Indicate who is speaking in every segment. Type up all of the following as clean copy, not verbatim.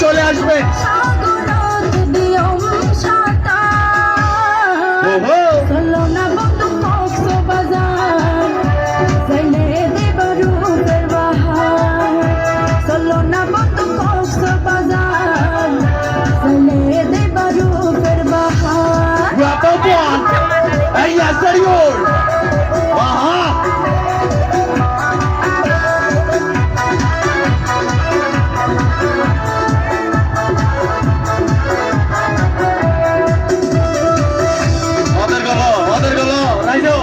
Speaker 1: চলে আসবে। Hey, yes, señor. Ajá. Other galo, Raizo.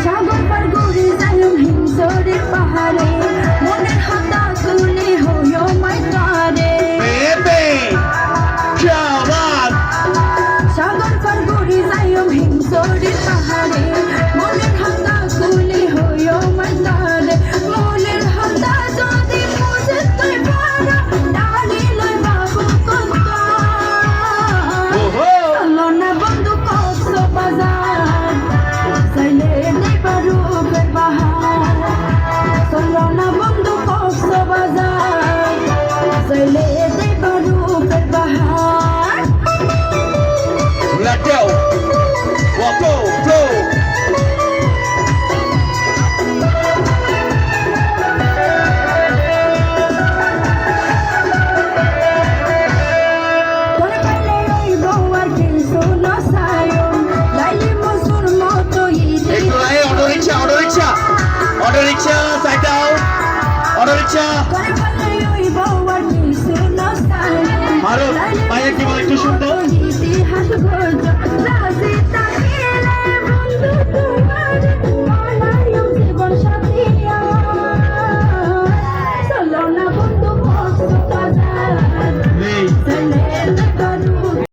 Speaker 2: সাগর পার ঘুরে যাইম হিমসরে পাহাড়ে মনের হাতা তুলে হইও মাই তারে
Speaker 1: Pepe. Chaval.
Speaker 2: সাগর পার ঘুরে যাইম হিমসরে পাহাড়ে মনের হাতা তুলে হইও মাই তারে মনের হাতা যদি মুজে তুই পারা ডালি লই বাবু কত চলো না বন্ধু কক্স বাজার চাইলে নেবারু ফের বাহার চলো না বন্ধু কক্স বাজার চাইলে নেবারু ফের বাহার
Speaker 1: Let go. Walk, go, flow.
Speaker 2: তোরে পাইলে ওই বউ আর কিছু নসায়ম লাইলি মজুর মতো ইতি
Speaker 1: Auto rickshaw, side down. Auto rickshaw.
Speaker 2: তোরে পাইলে ওই বউ আর কিছু নসায়ম
Speaker 1: মারো, পায়ে কি বলে একটু শুনতো?
Speaker 2: ইতিহাস